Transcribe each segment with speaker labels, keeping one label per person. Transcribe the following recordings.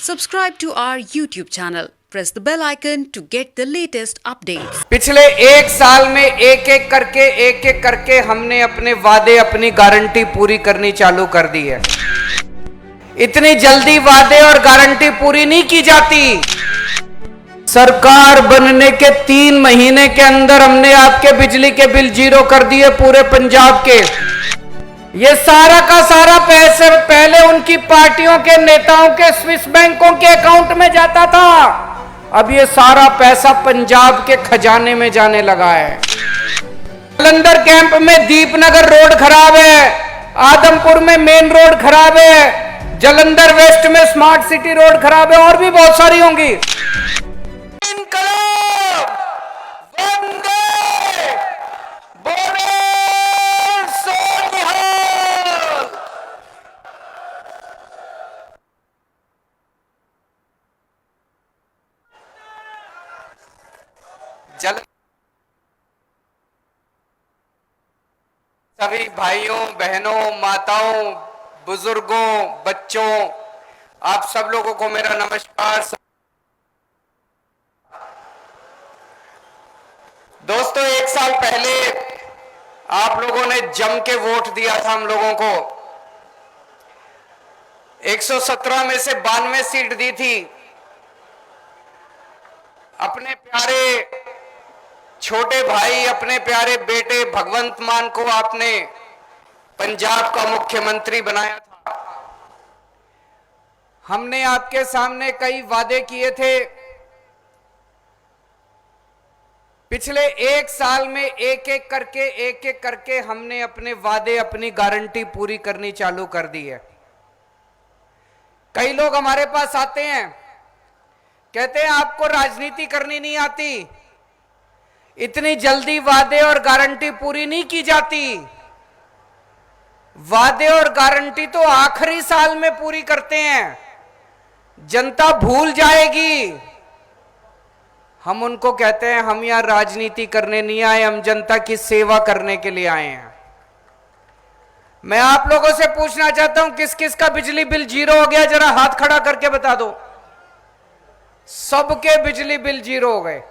Speaker 1: Subscribe to our YouTube channel. Press the bell icon to get the latest updates.
Speaker 2: पिछले एक साल में एक एक करके हमने अपने वादे अपनी गारंटी पूरी करनी चालू कर दी है। इतनी जल्दी वादे और गारंटी पूरी नहीं की जाती। सरकार बनने के 3 महीने के अंदर हमने आपके बिजली के बिल जीरो कर दिए पूरे पंजाब के। ये सारा का सारा पैसे पहले उनकी पार्टियों के नेताओं के स्विस बैंकों के अकाउंट में जाता था, अब ये सारा पैसा पंजाब के खजाने में जाने लगा है। जालंधर कैंप में दीपनगर रोड खराब है, आदमपुर में मेन रोड खराब है, जालंधर वेस्ट में स्मार्ट सिटी रोड खराब है, और भी बहुत सारी होंगी। सभी भाइयों बहनों माताओं बुजुर्गों बच्चों आप सब लोगों को मेरा नमस्कार। दोस्तों, एक साल पहले आप लोगों ने जम के वोट दिया था हम लोगों को। 117 में से 92 सीट दी थी। अपने प्यारे छोटे भाई अपने प्यारे बेटे भगवंत मान को आपने पंजाब का मुख्यमंत्री बनाया था। हमने आपके सामने कई वादे किए थे। पिछले एक साल में एक एक करके हमने अपने वादे अपनी गारंटी पूरी करनी चालू कर दी है। कई लोग हमारे पास आते हैं, कहते हैं आपको राजनीति करनी नहीं आती, इतनी जल्दी वादे और गारंटी पूरी नहीं की जाती। वादे और गारंटी तो आखिरी साल में पूरी करते हैं, जनता भूल जाएगी। हम उनको कहते हैं हम यहां राजनीति करने नहीं आए, हम जनता की सेवा करने के लिए आए हैं। मैं आप लोगों से पूछना चाहता हूं, किस किस का बिजली बिल जीरो हो गया, जरा हाथ खड़ा करके बता दो। सबके बिजली बिल जीरो हो गए,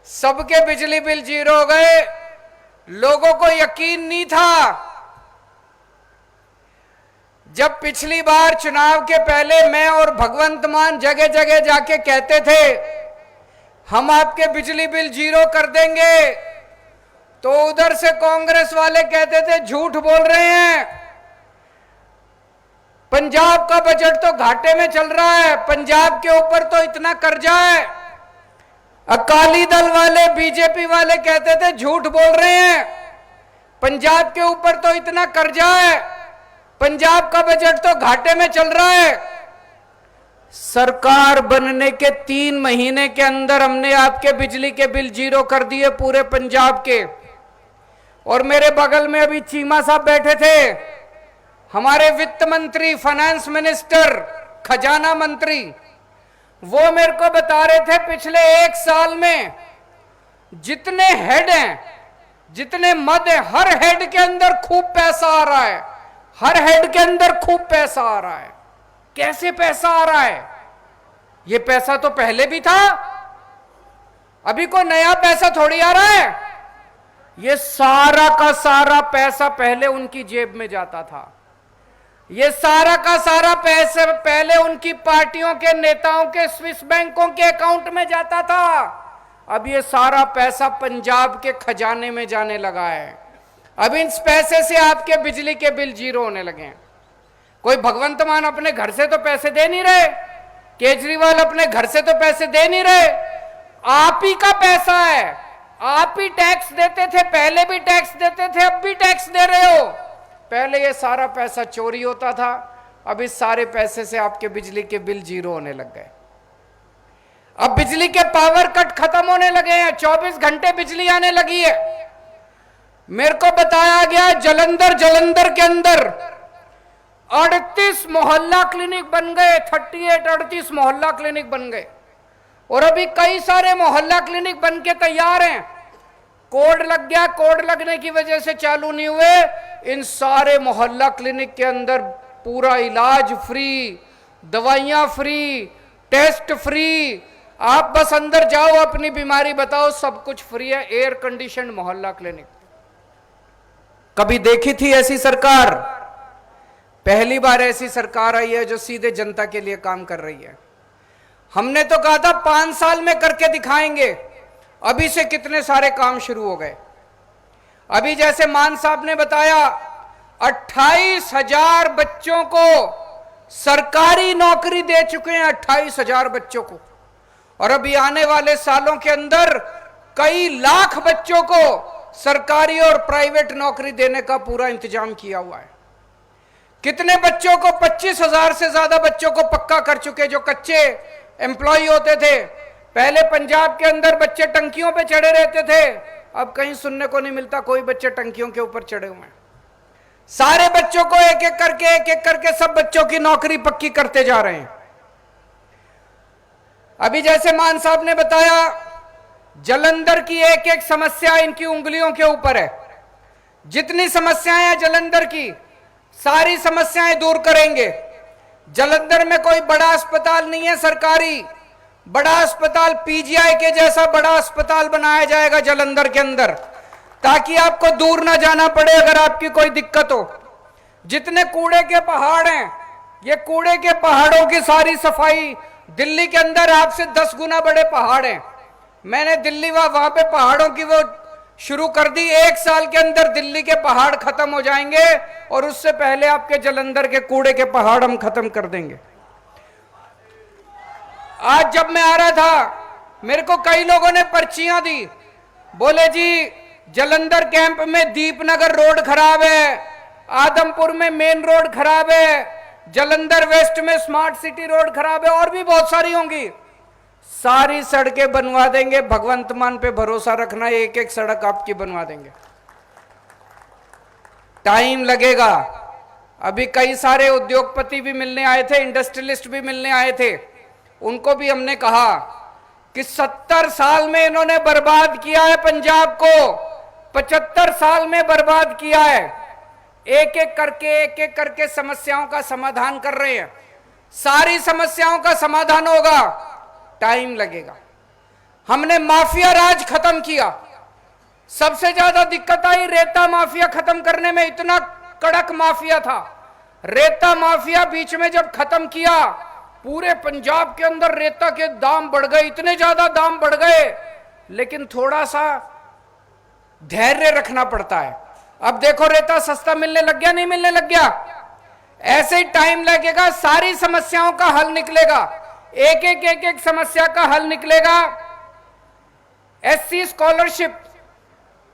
Speaker 2: सबके बिजली बिल जीरो हो गए। लोगों को यकीन नहीं था। जब पिछली बार चुनाव के पहले मैं और भगवंत मान जगह जगह जाके कहते थे हम आपके बिजली बिल जीरो कर देंगे, तो उधर से कांग्रेस वाले कहते थे झूठ बोल रहे हैं, पंजाब का बजट तो घाटे में चल रहा है, पंजाब के ऊपर तो इतना कर्जा है। अकाली दल वाले बीजेपी वाले कहते थे झूठ बोल रहे हैं, पंजाब के ऊपर तो इतना कर्जा है, पंजाब का बजट तो घाटे में चल रहा है। सरकार बनने के 3 महीने के अंदर हमने आपके बिजली के बिल जीरो कर दिए पूरे पंजाब के। और मेरे बगल में अभी चीमा साहब बैठे थे, हमारे वित्त मंत्री, फाइनेंस मिनिस्टर, खजाना मंत्री, वो मेरे को बता रहे थे पिछले एक साल में जितने हेड हैं, जितने मद हैं, हर हेड के अंदर खूब पैसा आ रहा है, हर हेड के अंदर खूब पैसा आ रहा है। कैसे पैसा आ रहा है? ये पैसा तो पहले भी था, अभी कोई नया पैसा थोड़ी आ रहा है। ये सारा का सारा पैसा पहले उनकी जेब में जाता था, ये सारा का सारा पैसे पहले उनकी पार्टियों के नेताओं के स्विस बैंकों के अकाउंट में जाता था, अब ये सारा पैसा पंजाब के खजाने में जाने लगा है। अब इन पैसे से आपके बिजली के बिल जीरो होने लगे हैं। कोई भगवंत मान अपने घर से तो पैसे दे नहीं रहे, केजरीवाल अपने घर से तो पैसे दे नहीं रहे, आप ही का पैसा है, आप ही टैक्स देते थे, पहले भी टैक्स देते थे, अब भी टैक्स दे रहे हो। पहले ये सारा पैसा चोरी होता था, अब इस सारे पैसे से आपके बिजली के बिल जीरो होने लग गए। अब बिजली के पावर कट खत्म होने लगे हैं, 24 घंटे बिजली आने लगी है। मेरे को बताया गया जालंधर के अंदर 38 मोहल्ला क्लिनिक बन गए, 38 मोहल्ला क्लिनिक बन गए, और अभी कई सारे मोहल्ला क्लिनिक बन के तैयार हैं। कोड लग गया, कोड लगने की वजह से चालू नहीं हुए। इन सारे मोहल्ला क्लिनिक के अंदर पूरा इलाज फ्री, दवाइयां फ्री, टेस्ट फ्री। आप बस अंदर जाओ, अपनी बीमारी बताओ, सब कुछ फ्री है। एयर कंडीशन मोहल्ला क्लिनिक। कभी देखी थी ऐसी सरकार? पहली बार ऐसी सरकार आई है जो सीधे जनता के लिए काम कर रही है। हमने तो कहा था 5 साल में करके दिखाएंगे, अभी से कितने सारे काम शुरू हो गए। अभी जैसे मान साहब ने बताया, 28,000 बच्चों को सरकारी नौकरी दे चुके हैं, 28,000 बच्चों को। और अभी आने वाले सालों के अंदर कई लाख बच्चों को सरकारी और प्राइवेट नौकरी देने का पूरा इंतजाम किया हुआ है। कितने बच्चों को, 25,000 से ज्यादा बच्चों को पक्का कर चुके, जो कच्चे एम्प्लॉय होते थे। पहले पंजाब के अंदर बच्चे टंकियों पे चढ़े रहते थे, अब कहीं सुनने को नहीं मिलता कोई बच्चे टंकियों के ऊपर चढ़े हुए हैं। सारे बच्चों को एक एक करके सब बच्चों की नौकरी पक्की करते जा रहे हैं। अभी जैसे मान साहब ने बताया, जालंधर की एक एक समस्या इनकी उंगलियों के ऊपर है। जितनी समस्याएं हैं जालंधर की, सारी समस्याएं दूर करेंगे। जालंधर में कोई बड़ा अस्पताल नहीं है सरकारी, बड़ा अस्पताल पीजीआई के जैसा बड़ा अस्पताल बनाया जाएगा जालंधर के अंदर, ताकि आपको दूर ना जाना पड़े अगर आपकी कोई दिक्कत हो। जितने कूड़े के पहाड़ हैं, ये कूड़े के पहाड़ों की सारी सफाई, दिल्ली के अंदर आपसे 10 गुना बड़े पहाड़ हैं। मैंने दिल्ली वहां पे पहाड़ों की वो शुरू कर दी। 1 साल के अंदर दिल्ली के पहाड़ खत्म हो जाएंगे और उससे पहले आपके जालंधर के कूड़े के पहाड़ हम खत्म कर देंगे। आज जब मैं आ रहा था, मेरे को कई लोगों ने पर्चियां दी, बोले जी जालंधर कैंप में दीपनगर रोड खराब है, आदमपुर में मेन रोड खराब है, जालंधर वेस्ट में स्मार्ट सिटी रोड खराब है, और भी बहुत सारी होंगी। सारी सड़कें बनवा देंगे, भगवंत मान पे भरोसा रखना, एक एक सड़क आपकी बनवा देंगे। टाइम लगेगा। अभी कई सारे उद्योगपति भी मिलने आए थे, इंडस्ट्रियलिस्ट भी मिलने आए थे, उनको भी हमने कहा कि 70 साल में इन्होंने बर्बाद किया है पंजाब को, 75 साल में बर्बाद किया है। एक एक करके समस्याओं का समाधान कर रहे हैं। सारी समस्याओं का समाधान होगा, टाइम लगेगा। हमने माफिया राज खत्म किया। सबसे ज्यादा दिक्कत आई रेता माफिया खत्म करने में। इतना कड़क माफिया था रेता माफिया, बीच में जब खत्म किया, पूरे पंजाब के अंदर रेता के दाम बढ़ गए, इतने ज्यादा दाम बढ़ गए। लेकिन थोड़ा सा धैर्य रखना पड़ता है। अब देखो रेता सस्ता मिलने लग गया, नहीं मिलने लग गया? ऐसे ही टाइम लगेगा, सारी समस्याओं का हल निकलेगा, एक एक समस्या का हल निकलेगा। एससी स्कॉलरशिप,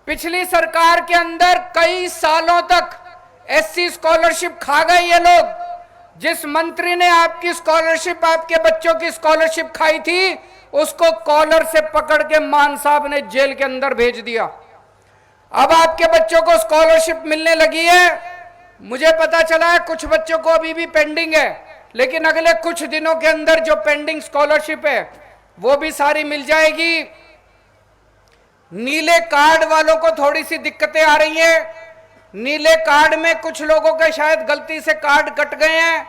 Speaker 2: पिछली सरकार के अंदर कई सालों तक एससी स्कॉलरशिप खा गए ये लोग। जिस मंत्री ने आपकी स्कॉलरशिप, आपके बच्चों की स्कॉलरशिप खाई थी, उसको कॉलर से पकड़ के मान साहब ने जेल के अंदर भेज दिया। अब आपके बच्चों को स्कॉलरशिप मिलने लगी है। मुझे पता चला है कुछ बच्चों को अभी भी पेंडिंग है, लेकिन अगले कुछ दिनों के अंदर जो पेंडिंग स्कॉलरशिप है वो भी सारी मिल जाएगी। नीले कार्ड वालों को थोड़ी सी दिक्कतें आ रही हैं। नीले कार्ड में कुछ लोगों के शायद गलती से कार्ड कट गए हैं।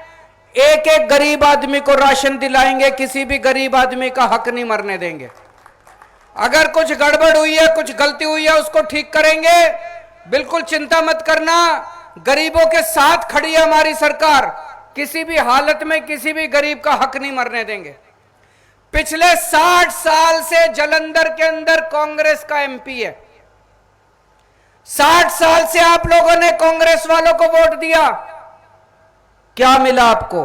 Speaker 2: एक एक गरीब आदमी को राशन दिलाएंगे, किसी भी गरीब आदमी का हक नहीं मरने देंगे। अगर कुछ गड़बड़ हुई है, कुछ गलती हुई है, उसको ठीक करेंगे। बिल्कुल चिंता मत करना, गरीबों के साथ खड़ी है हमारी सरकार। किसी भी हालत में किसी भी गरीब का हक नहीं मरने देंगे। पिछले 60 साल से जालंधर के अंदर कांग्रेस का एमपी है। 60 साल से आप लोगों ने कांग्रेस वालों को वोट दिया, क्या मिला आपको?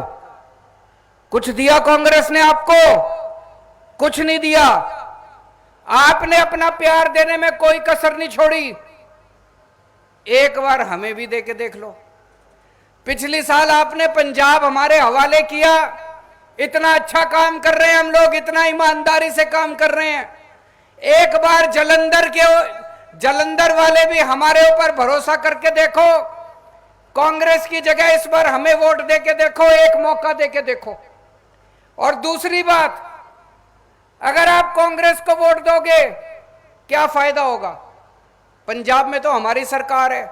Speaker 2: कुछ दिया कांग्रेस ने आपको? कुछ नहीं दिया। आपने अपना प्यार देने में कोई कसर नहीं छोड़ी। एक बार हमें भी दे के देख लो। पिछली साल आपने पंजाब हमारे हवाले किया। इतना अच्छा काम कर रहे हैं हम लोग, इतना ईमानदारी से काम कर रहे हैं। एक बार जालंधर वाले भी हमारे ऊपर भरोसा करके देखो। कांग्रेस की जगह इस बार हमें वोट दे के देखो, एक मौका दे के देखो। और दूसरी बात, अगर आप कांग्रेस को वोट दोगे क्या फायदा होगा? पंजाब में तो हमारी सरकार है,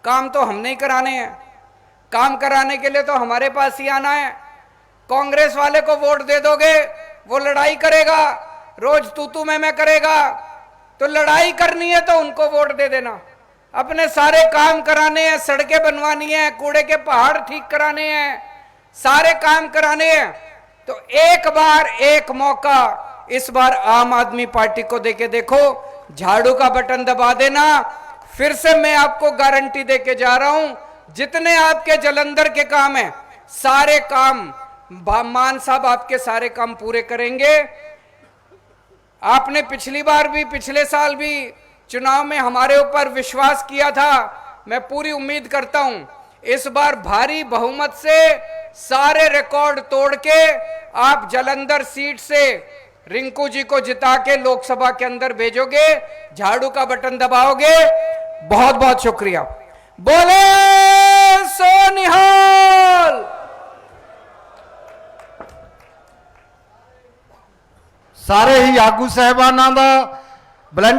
Speaker 2: काम तो हमने ही कराने हैं। काम कराने के लिए तो हमारे पास ही आना है। कांग्रेस वाले को वोट दे दोगे, वो लड़ाई करेगा, रोज तू मैं करेगा। तो लड़ाई करनी है तो उनको वोट दे देना। अपने सारे काम कराने हैं, सड़कें बनवानी है, कूड़े के पहाड़ ठीक कराने हैं, सारे काम कराने हैं। तो एक बार एक मौका इस बार आम आदमी पार्टी को देके देखो, झाड़ू का बटन दबा देना। फिर से मैं आपको गारंटी देके जा रहा हूं, जितने आपके जलंधर के काम हैं, सारे काम मान साहब आपके सारे काम पूरे करेंगे। आपने पिछली बार भी, पिछले साल भी चुनाव में हमारे ऊपर विश्वास किया था। मैं पूरी उम्मीद करता हूं इस बार भारी बहुमत से सारे रिकॉर्ड तोड़ के आप जलंधर सीट से रिंकू जी को जिता के लोकसभा के अंदर भेजोगे, झाड़ू का बटन दबाओगे। बहुत बहुत शुक्रिया। बोले सोनिहाल।
Speaker 3: सारे ही आगू साहबानां दा